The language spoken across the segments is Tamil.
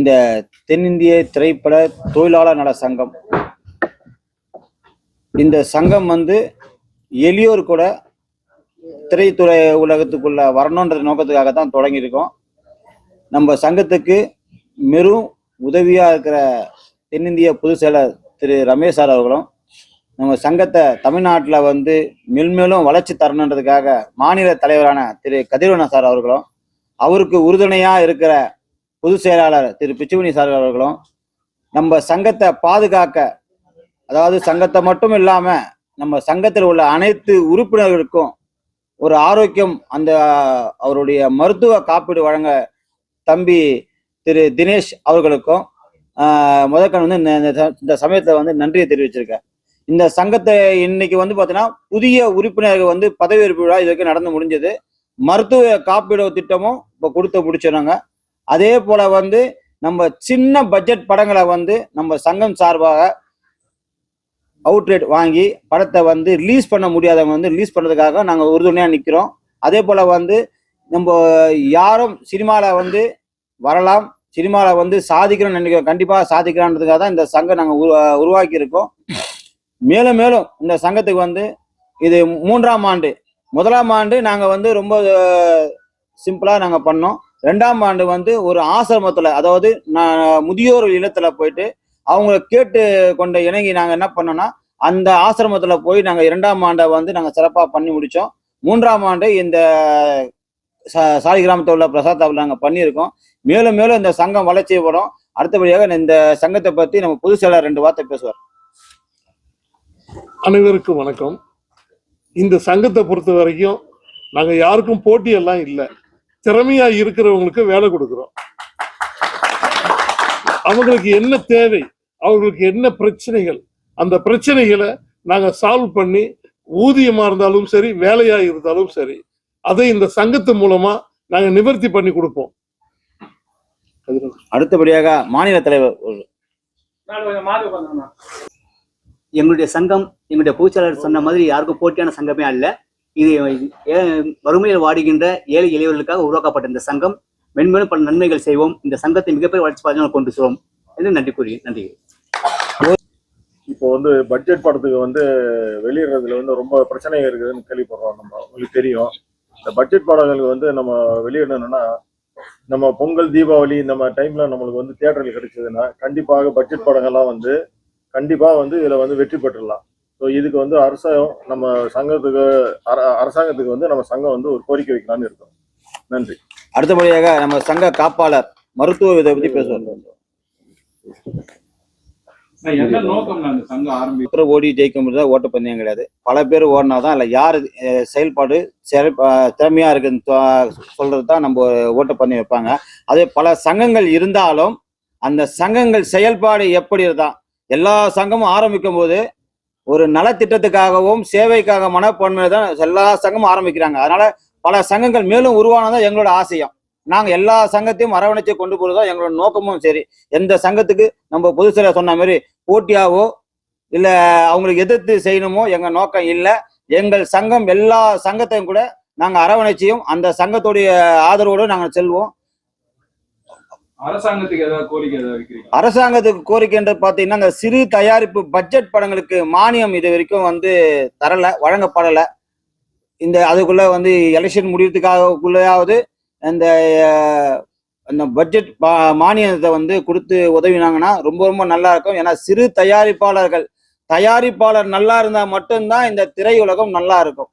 இந்த தென்னிந்திய திரைப்பட தொழிலாளர் நல சங்கம். இந்த சங்கம் வந்து எளியோர் கூட திரைத்துறை உலகத்துக்குள்ள வரணுன்ற நோக்கத்துக்காக தான் தொடங்கியிருக்கோம். நம்ம சங்கத்துக்கு மெரும் உதவியா இருக்கிற தென்னிந்திய பொதுச் செயலர் திரு ரமேஷ் சார் அவர்களும், நம்ம சங்கத்தை தமிழ்நாட்டில் வந்து மென்மேலும் வளர்ச்சி தரணுன்றதுக்காக மாநில தலைவரான திரு கதிரவன் சார் அவர்களும், அவருக்கு உறுதுணையா இருக்கிற பொதுச் செயலாளர் திரு பிச்சுமணி சார் அவர்களும், நம்ம சங்கத்தை பாதுகாக்க, அதாவது சங்கத்தை மட்டும் இல்லாம நம்ம சங்கத்தில் உள்ள அனைத்து உறுப்பினர்களுக்கும் ஒரு ஆரோக்கியம், அந்த அவருடைய மருத்துவ காப்பீடு வழங்க தம்பி திரு தினேஷ் அவர்களுக்கும் முதற்கண் வந்து இந்த சமயத்தை வந்து நன்றியை தெரிவிச்சிருக்கேன். இந்த சங்கத்தை இன்னைக்கு வந்து பார்த்தீங்கன்னா புதிய உறுப்பினர்கள் வந்து பதவியேற்பு விழா இதுவரைக்கும் நடந்து முடிஞ்சது. மருத்துவ காப்பீடு திட்டமும் இப்போ கொடுத்து முடிச்சிடறாங்க. அதே போல வந்து நம்ம சின்ன பட்ஜெட் படங்களை வந்து நம்ம சங்கம் சார்பாக அவுட்ரேட் வாங்கி படத்தை வந்து ரிலீஸ் பண்ண முடியாதவங்க வந்து ரிலீஸ் பண்ணுறதுக்காக நாங்கள் உறுதுணையாக நிற்கிறோம். அதே போல் வந்து நம்ம யாரும் சினிமாவில் வந்து வரலாம், சினிமாவில் வந்து சாதிக்கணும்னு நினைக்கிறோம், கண்டிப்பாக சாதிக்கலான்றதுக்காக தான் இந்த சங்கம் நாங்கள் உருவாக்கி இருக்கோம். மேலும் மேலும் இந்த சங்கத்துக்கு வந்து இது 3ஆம் ஆண்டு. 1ஆம் ஆண்டு நாங்கள் வந்து ரொம்ப சிம்பிளாக நாங்கள் பண்ணோம். 2ஆம் ஆண்டு வந்து ஒரு ஆசிரமத்தில், அதாவது முதியோர் இல்லத்தில் போயிட்டு அவங்கள கேட்டு கொண்ட இணங்கி நாங்கள் என்ன பண்ணோம்னா அந்த ஆசிரமத்தில் போய் நாங்கள் 2ஆம் ஆண்டை வந்து நாங்கள் சிறப்பாக பண்ணி முடித்தோம். 3ஆம் ஆண்டு இந்த சாலி கிராமத்தில் உள்ள பிரசாத்தாவில் நாங்கள் பண்ணியிருக்கோம். மேலும் மேலும் இந்த சங்கம் வளர்ச்சியப்படும். அடுத்தபடியாக இந்த சங்கத்தை பற்றி நம்ம பொதுச் செயலாளர் 2 வார்த்தை பேசுவார். அனைவருக்கும் வணக்கம். இந்த சங்கத்தை பொறுத்த வரைக்கும் நாங்கள் யாருக்கும் போட்டியெல்லாம் இல்லை, திறமையா இருக்கிறவங்களுக்கு வேலை கொடுக்குறோம். அவங்களுக்கு என்ன தேவை, அவங்களுக்கு என்ன பிரச்சனைகள், அந்த பிரச்சனைகளை நாங்கள் சால்வ் பண்ணி ஊதியமா இருந்தாலும் சரி, வேலையா இருந்தாலும் சரி, அதை இந்த சங்கத்து மூலமா நாங்கள் நிவர்த்தி பண்ணி கொடுப்போம். அடுத்தபடியாக மாநில தலைவர். எங்களுடைய சங்கம், எங்களுடைய பொதுச்செயலாளர் சொன்ன மாதிரி யாருக்கும் போட்டியான சங்கமே அல்ல. இது வறுமையில் வாடுகின்ற ஏழை எளியவர்களுக்காக உருவாக்கப்பட்ட இந்த சங்கம். மென்மேலும் பல நன்மைகள் செய்வோம், இந்த சங்கத்தை மிகப்பெரிய வளர்ச்சி பாதையில் கொண்டு செல்வோம் என்று நன்றி கூறி நன்றி. இப்போ வந்து பட்ஜெட் படத்துக்கு வந்து வெளியிடுறதுல வந்து ரொம்ப பிரச்சனை இருக்குதுன்னு கேள்விப்படுறோம். நம்ம உங்களுக்கு தெரியும், இந்த பட்ஜெட் படங்களுக்கு வந்து நம்ம வெளியிடணும்னா நம்ம பொங்கல், தீபாவளி இந்த மாதிரி டைம்ல நம்மளுக்கு வந்து தியேட்டர்கள் கிடைச்சதுன்னா கண்டிப்பாக பட்ஜெட் படங்கள்லாம் வந்து கண்டிப்பாக வந்து இதுல வந்து வெற்றி பெற்றுடலாம். ஸோ இதுக்கு வந்து நம்ம அரசாங்கத்துக்கு வந்து நம்ம சங்கம் வந்து ஒரு கோரிக்கை வைக்கலான்னு இருக்கோம். நன்றி. அடுத்தபடியாக நம்ம சங்க காப்பாளர் மருத்துவ இதை பத்தி பேசுவார். ஓடி ஜெயிக்க ஓட்டப்பந்தயம் கிடையாது, பல பேர் ஓடினாதான் இல்லை யாரு செயல்பாடு திறமையா இருக்குன்னு சொல்றதுதான் நம்ம ஓட்டப்பந்தயம் வைப்பாங்க. அதே பல சங்கங்கள் இருந்தாலும் அந்த சங்கங்கள் செயல்பாடு எப்படி இருந்தா, எல்லா சங்கமும் ஆரம்பிக்கும் போது ஒரு நலத்திட்டத்துக்காகவும் சேவைக்காக மனப்பான்மை தான் எல்லா சங்கமும் ஆரம்பிக்கிறாங்க. அதனால பல சங்கங்கள் மேலும் உருவானதான் எங்களோட ஆசையம். நாங்க எல்லா சங்கத்தையும் அரவணைச்சு கொண்டு போறதா எங்களோட நோக்கமும். சரி, எந்த சங்கத்துக்கு நம்ம பொதுச் செயலர் சொன்ன மாதிரி போட்டியாவோ இல்ல அவங்களுக்கு எதிர்த்து செய்யணுமோ எங்க நோக்கம் இல்லை. எங்கள் சங்கம் எல்லா சங்கத்தையும் கூட நாங்க அரவணைச்சியும் அந்த சங்கத்துடைய ஆதரவோடு நாங்கள் செல்வோம். அரசாங்கத்துக்கு ஏதாவது கோரிக்கை வைக்கிறீங்க? அரசாங்கத்துக்கு கோரிக்கைன்ற பாத்தீங்கன்னா, இந்த சிறு தயாரிப்பு பட்ஜெட் படங்களுக்கு மானியம் இது வரைக்கும் வந்து தரல, வழங்கப்படலை. இந்த அதுக்குள்ள வந்து எலெக்ஷன் முடியறதுக்காகக்குள்ளையாவது அந்த பட்ஜெட் மானியத்தை வந்து கொடுத்து உதவினாங்கன்னா ரொம்ப ரொம்ப நல்லா இருக்கும். ஏன்னா சிறு தயாரிப்பாளர் நல்லா இருந்தா மட்டும்தான் இந்த திரையுலகம் நல்லா இருக்கும்.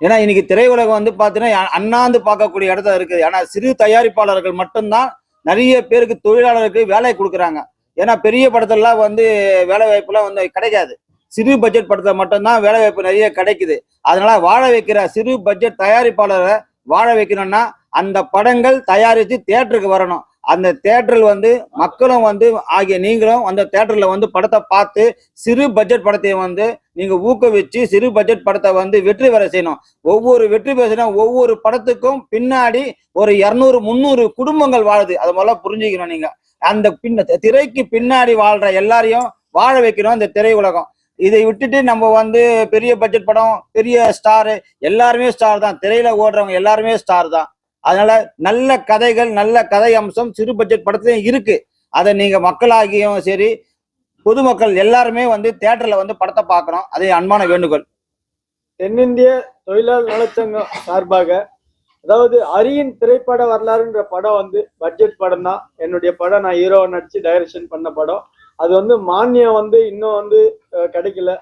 ஏன்னா இன்னைக்கு திரையுலகம் வந்து பாத்தீங்கன்னா அண்ணாந்து பார்க்கக்கூடிய இடத்துல இருக்குது. ஏன்னா சிறு தயாரிப்பாளர்கள் மட்டும்தான் நிறைய பேருக்கு தொழிலாளருக்கு வேலை கொடுக்குறாங்க. ஏன்னா பெரிய படத்தெல்லாம் வந்து வேலை வாய்ப்புலாம் வந்து கிடைக்காது. சிறு பட்ஜெட் படத்தை மட்டும்தான் வேலை வாய்ப்பு நிறைய கிடைக்குது. அதனால வாழ வைக்கிற சிறு பட்ஜெட் தயாரிப்பாளரை வாழ வைக்கணும்னா அந்த படங்கள் தயாரித்து தியேட்டருக்கு வரணும். அந்த தியேட்டரில் வந்து மக்களும் வந்து ஆகிய நீங்களும் அந்த தியேட்டர்ல வந்து படத்தை பார்த்து சிறு பட்ஜெட் படத்தை வந்து நீங்க ஊக்குவிச்சு சிறு பட்ஜெட் படத்தை வந்து வெற்றி பெற செய்யணும். ஒவ்வொரு வெற்றி பெறணும், ஒவ்வொரு படத்துக்கும் பின்னாடி ஒரு 200-300 குடும்பங்கள் வாழுது. அது முதல்ல புரிஞ்சுக்கணும். நீங்க அந்த திரைக்கு பின்னாடி வாழ்ற எல்லாரையும் வாழ வைக்கணும் இந்த திரை உலகம். இதை விட்டுட்டு நம்ம வந்து பெரிய பட்ஜெட் படம், பெரிய ஸ்டாரு, எல்லாருமே ஸ்டார் தான், திரையில ஓடுறவங்க எல்லாருமே ஸ்டார் தான். அதனால நல்ல கதைகள், நல்ல கதை அம்சம் சிறு பட்ஜெட் படத்துலயும் இருக்கு. அதை நீங்க மக்களாகியும் சரி பொதுமக்கள் எல்லாருமே வந்து தியேட்டர்ல வந்து படத்தை பார்க்கணும். அது அன்பான வேண்டுகோள். தென்னிந்திய தொழிலாளர் நலச்சங்கம் சார்பாக, அதாவது அரியின் திரைப்பட வரலாறுன்ற படம் வந்து பட்ஜெட் படம் தான். என்னுடைய படம், நான் ஹீரோவை நடிச்சு டைரக்ஷன் பண்ண படம். அது வந்து மானியம் வந்து இன்னும் வந்து கிடைக்கல.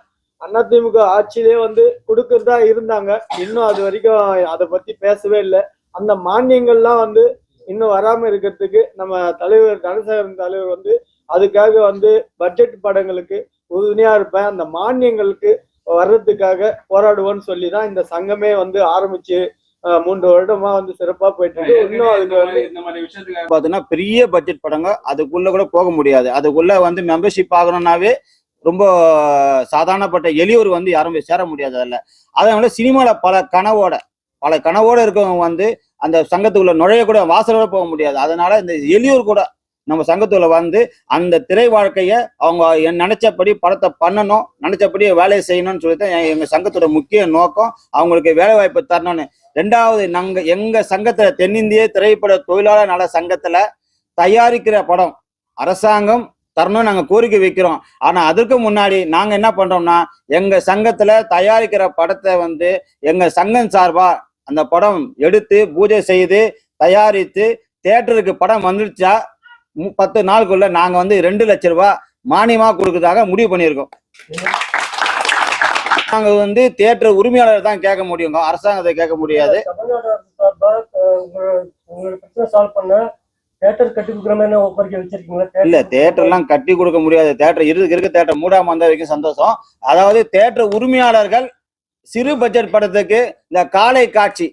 அதிமுக ஆட்சியிலே வந்து கொடுக்கறதா இருந்தாங்க, இன்னும் அது வரைக்கும் அதை பத்தி பேசவே இல்லை. அந்த மானியங்கள்லாம் வந்து இன்னும் வராம இருக்கிறதுக்கு நம்ம தலைவர் தனசேகரன் தலைவர் வந்து அதுக்காக வந்து பட்ஜெட் படங்களுக்கு உறுதுணையா இருப்பேன், அந்த மானியங்களுக்கு வர்றதுக்காக போராடுவோன்னு சொல்லி தான் இந்த சங்கமே வந்து ஆரம்பிச்சு 3 வருடமா வந்து சிறப்பா போயிட்டு இருக்கு. இன்னும் அதுக்கு வந்து பாத்தீங்கன்னா பெரிய பட்ஜெட் படங்க அதுக்குள்ள கூட போக முடியாது. அதுக்குள்ள வந்து மெம்பர்ஷிப் ஆகணும்னாவே ரொம்ப சாதாரணப்பட்ட எளியோர் வந்து யாரும் சேர முடியாது. அதில் அதனால சினிமால பல கனவோட இருக்கவங்க வந்து அந்த சங்கத்துக்குள்ள நுழைய கூட வாசலோட போக முடியாது. அதனால இந்த எளியோர் கூட நம்ம சங்கத்துல வந்து அந்த திரை வாழ்க்கைய அவங்க நினைச்சபடி படத்தை பண்ணணும், நினைச்சபடி வேலையை செய்யணும்னு சொல்லிட்டு எங்க சங்கத்தோட முக்கிய நோக்கம் அவங்களுக்கு வேலை வாய்ப்பு தரணும்னு. 2வது, எங்க சங்கத்துல தென்னிந்திய திரைப்பட தொழிலாளர் நல சங்கத்துல தயாரிக்கிற படம் அரசாங்கம் தரணும் நாங்க கோரிக்கை வைக்கிறோம். ஆனா அதற்கு முன்னாடி நாங்க என்ன பண்றோம்னா, எங்க சங்கத்துல தயாரிக்கிற படத்தை வந்து எங்க சங்கம் சார்பா அந்த படம் எடுத்து பூஜை செய்து தயாரித்து தியேட்டருக்கு படம் வந்துடுச்சா 10 நாளுக்குள்ள நாங்க வந்து 2 லட்சம் ரூபாய் மானியமா கொடுக்கறதாக முடிவு பண்ணியிருக்கோம். நாங்க வந்து தியேட்டர் உரிமையாளர் தான் கேட்க முடியுங்க, அரசாங்கத்தை கேட்க முடியாது. தமிழ்நாடு அரசு சார்பா உங்களோட பிரச்சனை சால்வ் பண்ண தியேட்டர் கட்டி கொடுக்குற மாதிரி கோரிக்கை வச்சிருக்கீங்களா? இல்ல, தியேட்டர்லாம் கட்டி கொடுக்க முடியாது. தியேட்டர் இருக்க தியேட்டர் மூடாம வந்த வரைக்கும் சந்தோஷம். அதாவது தியேட்டர் உரிமையாளர்கள் சிறு பட்ஜெட் படத்துக்கு இந்த காலை காட்சி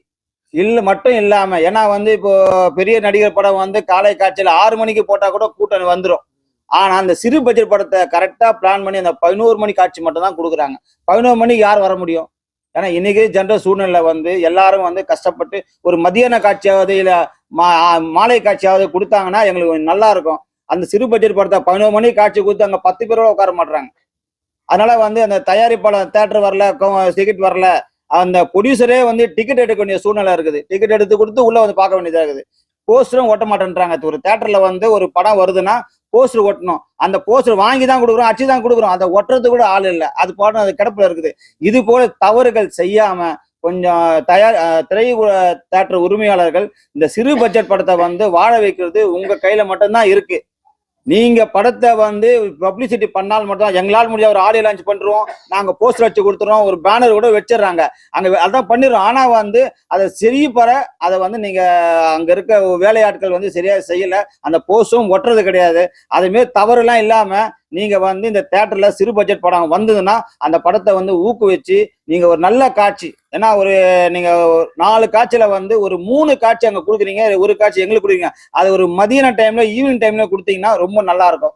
மட்டும் இல்லாம, ஏன்னா வந்து இப்போ பெரிய நடிகர் படம் வந்து காலை காட்சியில 6 மணிக்கு போட்டா கூட கூட்டம் வந்துடும். ஆனா அந்த சிறு பட்ஜெட் படத்தை கரெக்டா பிளான் பண்ணி அந்த 11 மணி காட்சி மட்டும் தான் கொடுக்குறாங்க. 11 மணிக்கு யார் வர முடியும்? ஏன்னா இன்னைக்கு ஜென்ரல் சூழ்நிலை வந்து எல்லாரும் வந்து கஷ்டப்பட்டு ஒரு மதியான காட்சியாவது இல்ல மாலை காட்சியாவது கொடுத்தாங்கன்னா எங்களுக்கு நல்லா இருக்கும். அந்த சிறு பட்ஜெட் படத்தை 11 மணிக்கு காட்சி கொடுத்து அங்க 10 பேரோட உட்கார மாட்டாங்க. அதனால வந்து அந்த தயாரிப்பாளர் தியேட்டர் வரல, டிக்கெட் வரல, அந்த ப்ரொடியூசரே வந்து டிக்கெட் எடுக்க வேண்டிய சூழ்நிலை இருக்குது. டிக்கெட் எடுத்து கொடுத்து உள்ள வந்து பார்க்க வேண்டியதா இருக்குது. போஸ்டரும் ஓட்ட மாட்டேன்றாங்க. ஒரு தியேட்டர்ல வந்து ஒரு படம் வருதுன்னா போஸ்டர் ஒட்டணும். அந்த போஸ்டர் வாங்கி தான் கொடுக்குறோம், அச்சு தான் கொடுக்குறோம், அதை ஒட்டுறது கூட ஆள் இல்லை. அது போட அது கிடப்புல இருக்குது. இது போல தவறுகள் செய்யாம கொஞ்சம் திரை தியேட்டர் உரிமையாளர்கள் இந்த சிறு பட்ஜெட் படத்தை வந்து வாழ வைக்கிறது உங்க கையில மட்டும்தான் இருக்கு. நீங்க படத்தை வந்து பப்ளிசிட்டி பண்ணால் மட்டும் எங்களால் முடிஞ்ச ஒரு ஆடியோ லான்ச் பண்றோம், நாங்க போஸ்டர் வச்சு கொடுத்துறோம், ஒரு பேனர் கூட வச்சிடறாங்க அங்க, அதான் பண்ணிடுறோம். ஆனா வந்து அதை அதை வந்து நீங்க அங்க இருக்க வேலையாட்கள் வந்து சரியா செய்யல, அந்த போஸ்டும் ஒட்டுறது கிடையாது. அதுமாரி தவறுலாம் இல்லாம நீங்க வந்து இந்த தியேட்டர்ல சிறு பட்ஜெட் படம் வந்ததுன்னா அந்த படத்தை வந்து ஊக்குவிச்சு நீங்க ஒரு நல்ல காட்சி, ஏன்னா நீங்க 4 காட்சியில வந்து ஒரு 3 காட்சி அங்க கொடுக்குறீங்க, ஒரு காட்சி எங்களுக்கு கொடுக்குறீங்க, அது ஒரு மதியான டைம்ல ஈவினிங் டைம்ல கொடுத்தீங்கன்னா ரொம்ப நல்லா இருக்கும்.